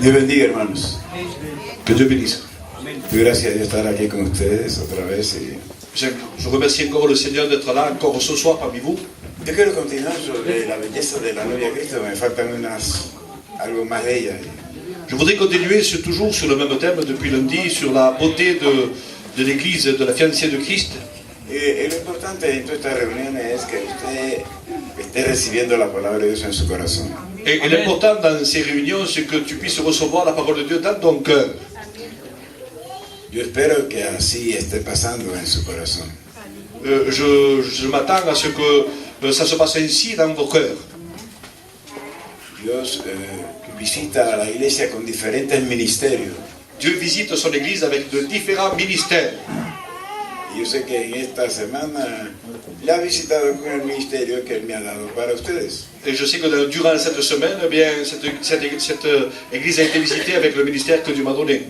Dios bendiga, hermanos. Que Dieu bénisse. Doy gracias a Dios estar aquí con ustedes otra vez. Je remercie encore le Seigneur d'être là encore ce soir parmi vous. Yo quiero continuar sobre la belleza de la novia de Cristo. Me faltan algo más de ella. Je voudrais continuer toujours sur le même thème depuis lundi, sur la beauté de l'Église, de la fiancée de Christ. Lo importante en todas estas reuniones es que usted esté recibiendo la palabra de Dios en su corazón. Et l'important dans ces réunions, c'est que tu puisses recevoir la parole de Dieu dans ton cœur. Yo espero que así esté pasando en su corazón. Je m'attends à ce que ça se passe ainsi dans vos cœurs. Dios visita a la iglesia con diferentes ministerios. Dieu visite son Église avec de différents ministères. Y yo sé que en esta semana le ha visitado con el ministerio que Él me ha dado para ustedes. Et je sais que durant cette semaine, eh bien, cette Église a été visitée avec le ministère que Dieu m'a donné.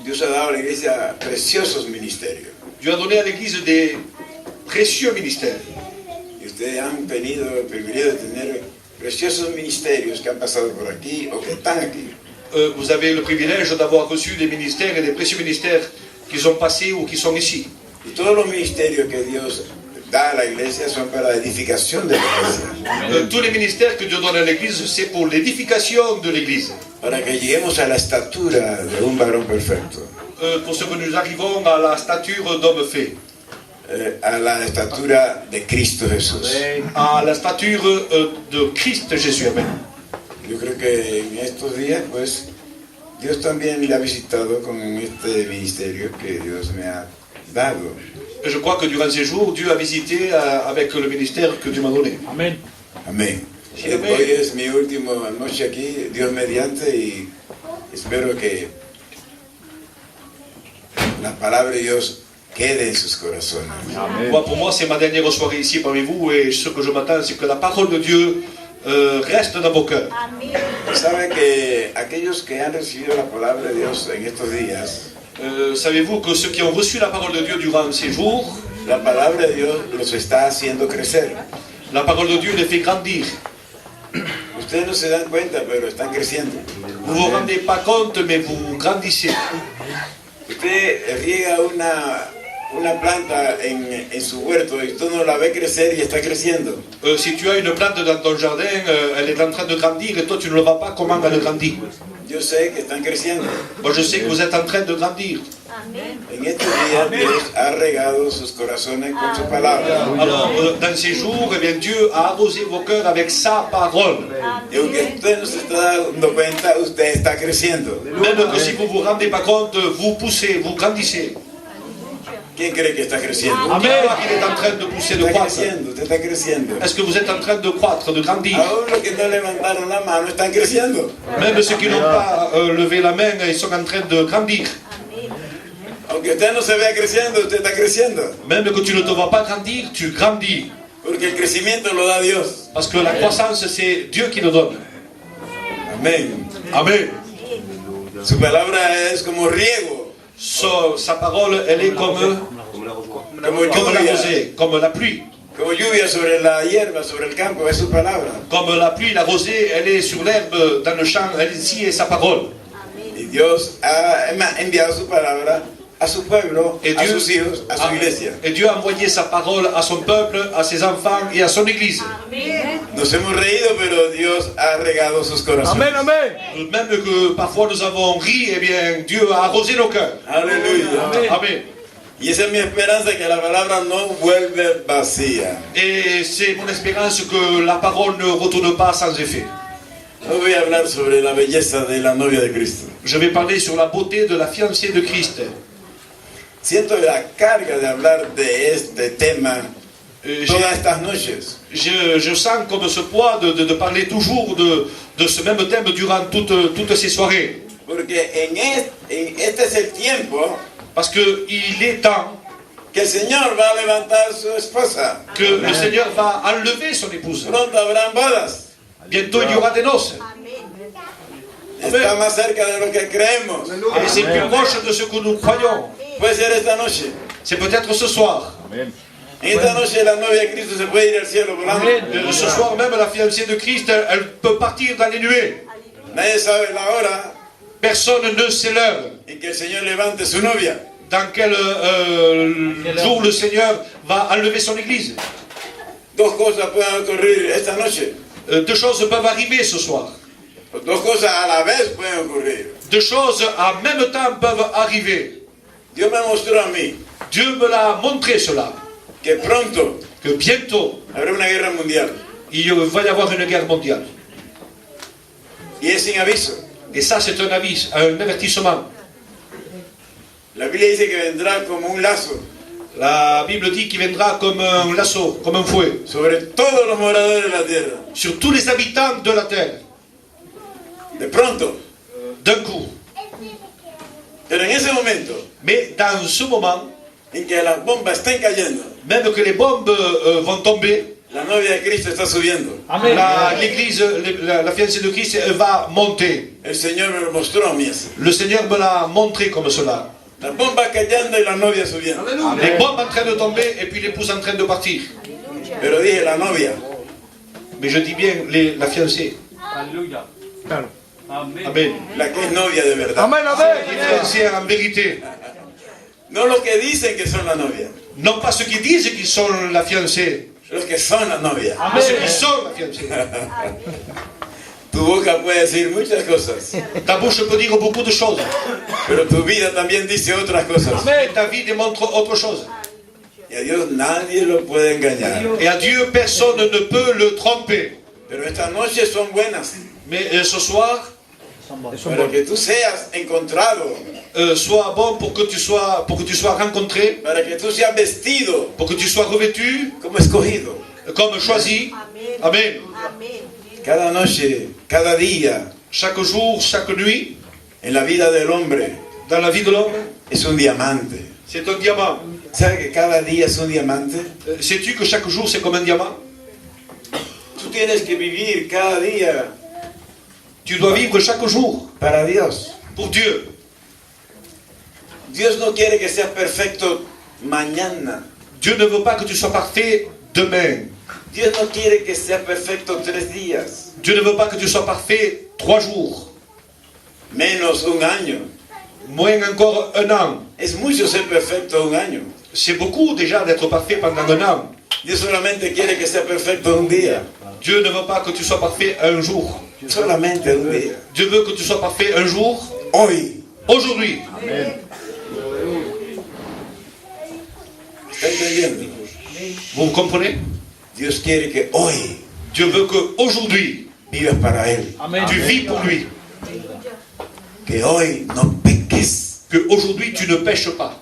Dios ha dado a la iglesia preciosos ministerios. Dieu a donné à l'Église des précieux ministères. Y ustedes han tenido el privilegio de tener preciosos ministerios que han pasado por aquí o que están aquí. Vous avez le privilège d'avoir reçu des ministères et des précieux ministères qui sont passés ou qui sont ici. Y todos los ministerios que Dios da a la iglesia son para la edificación de la iglesia. Tous les ministères que Dieu donne à l'Église, c'est pour l'édification de l'Église. Para que lleguemos a la estatura de un varón perfecto. Pour ce que nous arrivons à la stature d'homme fait. A la estatura de Cristo Jesús. À la stature de Christ Jésus. Amen. Yo creo que en estos días, pues, Dios también le ha visitado con este ministerio que Dios me ha dado. Je crois que durant ces jours, Dieu a visité avec le ministère que Dieu m'a donné. Amen. Amén. Hoy es mi última noche aquí, Dios mediante, y espero que la palabra de Dios quede en sus corazones. Moi, pour moi, c'est ma dernière soirée ici parmi vous, et ce que je m'attends, c'est que la parole de Dieu reste dans vos cœurs. Sabe que aquellos que han recibido la palabra de Dios en estos días, savez-vous que ceux qui ont reçu la parole de Dieu durant ces jours, la palabra de Dios los está haciendo crecer. la parole de Dieu les fait grandir. Ustedes no se dan cuenta, pero están creciendo. Vous ne vous rendez pas compte, mais vous grandissez. Usted riega una planta en su huerto y usted no la ve crecer y está creciendo. Si tu as une plante dans ton jardin, elle est en train de grandir et toi tu ne le vois pas comment elle grandit. Yo sé que están creciendo. Moi je sais que vous êtes en train de grandir. En estos días Dios ha regado sus corazones con su palabra. Alors dans ces jours, eh bien, Dieu a arrosé vos cœurs avec sa parole. Y aunque usted no se está dando cuenta, usted está creciendo. Même que si vous ne vous rendez pas compte, vous poussez, vous grandissez. ¿Quién cree que está creciendo? Amen. Il est en train de pousser, de Está croître. creciendo, usted está creciendo. Est-ce que vous êtes en train de croître, de grandir? Aún los que no levantaron la mano están creciendo. Même ceux qui n'ont pas levé la main, ils sont en train de grandir. Aunque usted no se vea creciendo, usted está creciendo. Même que tu ne te vois pas grandir, tu grandis. Porque el crecimiento lo da Dios. Parce que la croissance, c'est Dieu qui le donne. Amén. Amen. Su palabra es como riego, Sa parole, elle est comme la lluvia, rosée, comme la pluie. como lluvia sobre la hierba, sobre el campo, es su palabra. Comme la pluie, la rosée, elle est sur l'herbe, dans le champ, elle ici est sa parole. Y Dios ha enviado su palabra a su pueblo, a sus hijos, a su iglesia. Et Dieu a envoyé sa parole à son peuple, à ses enfants et à son église. Nos hemos reído, pero Dios ha regado sus corazones. Amen, amen. Même que parfois nous avons ri, eh bien, Dieu a arrosé nos cœurs. Aleluya. Amen. Y esa es mi esperanza, que la palabra no vuelve vacía. Et c'est mon espérance que la parole ne retourne pas sans effet. Hoy voy a hablar sobre la belleza de la novia de Cristo. Je vais parler sur la beauté de la fiancée de Christ. Siento la carga de hablar de este tema todas estas noches. Je sens comme ce poids de parler toujours de ce même thème durant toutes ces soirées. Porque este es el tiempo Parce qu'il est temps que el Señor va a levantar su esposa. que le Seigneur va enlever son épouse. Pronto habrán bodas. Bientôt il y aura des noces. Está más cerca de lo que creemos. Et c'est plus proche de ce que nous croyons. Puede ser esta noche. C'est peut-être ce soir. Amen. En esta noche la novia de Cristo se puede ir al cielo volando. Ce soir même, la fiancée de Christ, elle peut partir dans les nuées. Nadie sabe la hora Personne ne sait l'heure en que el Señor levante su novia. dans quel jour le Seigneur va enlever son Église. Dos cosas pueden ocurrir esta noche. Deux choses peuvent arriver ce soir. Dos cosas a la vez pueden ocurrir. Deux choses en même temps peuvent arriver. Dios me mostró a mí Dieu me l'a montré cela, que pronto que bientôt habrá una guerra mundial. il va y avoir une guerre mondiale. Y es sin aviso. Et ça c'est un avis, un avertissement. La Biblia dice que vendrá como un lazo La Bible dit qu'il viendra comme un lasso, comme un fouet, sobre todos los moradores de la tierra. sur tous les habitants de la terre, De pronto. d'un coup. Pero en ese momento Mais dans ce moment, en que las bombas estén cayendo, même que les bombes vont tomber, la novia de Cristo está subiendo. l'église, la fiancée de Christ elle va monter. El Señor me lo mostró a mí así. Le Seigneur me l'a montré comme cela. Las bombas cayendo y la novia subiendo. Les bombes en train de tomber et puis l'épouse en train de partir. Pero dije la novia. Mais je dis bien la fiancée. Alléluia. Amen. Amen. La que es novia de verdad. Les fiancés en vérité. No los que dicen que son la novia. Non pas ceux qui disent qu'ils sont la fiancée, Los que son la novia. mais ceux qui sont la fiancée. Tu boca puede decir muchas cosas, Ta bouche peut dire beaucoup de choses, pero tu vida también dice otras cosas. mais ta vie démontre autre chose. Y a Dios nadie lo puede engañar. Et à Dieu, personne ne peut le tromper. Pero estas noches son buenas Mais ce soir, para que tú seas encontrado, sois bon pour que tu sois rencontré, para que tú seas vestido pour que tu sois revêtu, como escogido. comme choisi. Amen. Cada noche, cada día Chaque jour, chaque nuit, en la vida del hombre dans la vie de l'homme, es un diamante. c'est un diamant. ¿Sabes que cada día es un diamante? Sais-tu que chaque jour, c'est comme un diamant? Tú tienes que vivir cada día Tu dois vivre chaque jour para Dios. pour Dieu. Dios no quiere que seas perfecto mañana. Dieu ne veut pas que tu sois parfait demain. Dios no quiere que seas perfecto 3 días, Dieu ne veut pas que tu sois parfait 3 jours, menos un año. moins encore un an. Es mucho ser perfecto un año. C'est beaucoup déjà d'être parfait pendant un an. Dios solamente quiere que seas perfecto un día, Dieu ne veut pas que tu sois parfait un jour. solamente un día. Dieu veut que tu sois parfait un jour, Hoy. aujourd'hui. ¿Está entendiendo? Vous comprenez? Dios quiere que hoy Dieu veut que aujourd'hui vivas para Él. tu vis pour lui. Que hoy no peques. Que aujourd'hui tu ne pêches pas.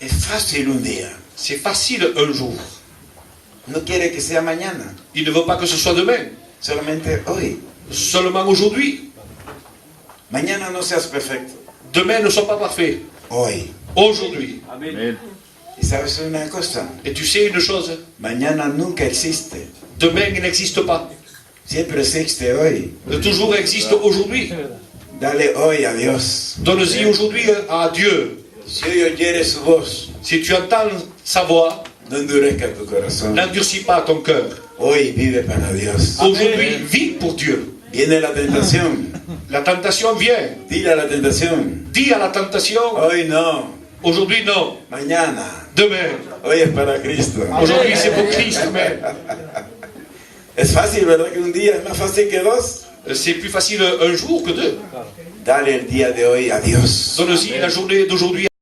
Es fácil un día. C'est facile un jour. No quiere que sea mañana. Il ne veut pas que ce soit demain. Solamente hoy. Seulement aujourd'hui. Mañana no seas perfecto. Demain ne soit pas parfait. Hoy. Aujourd'hui. Amen. Y sabes una cosa. Et tu sais une chose, Mañana nunca existe. demain il n'existe pas. Siempre existe hoy. Toujours existe aujourd'hui. Dale hoy a Dios. Donne-y aujourd'hui à Dieu. Si hoy oyere su voz, Si tu entends sa voix, no endurezca tu corazón. n'endurcis pas ton cœur. Hoy vive para Dios. Aujourd'hui, vis pour Dieu. Viene la tentación. La tentation vient. Dile a la tentación. Dis à la tentation, Hoy no. aujourd'hui non, Mañana. demain. Hoy es para Cristo. Aujourd'hui c'est pour Christ, mais Es fácil, ¿verdad? Que un día es más fácil que 2. c'est plus facile un jour que deux. Dale el día de hoy a Dios. Donne-y la journée d'aujourd'hui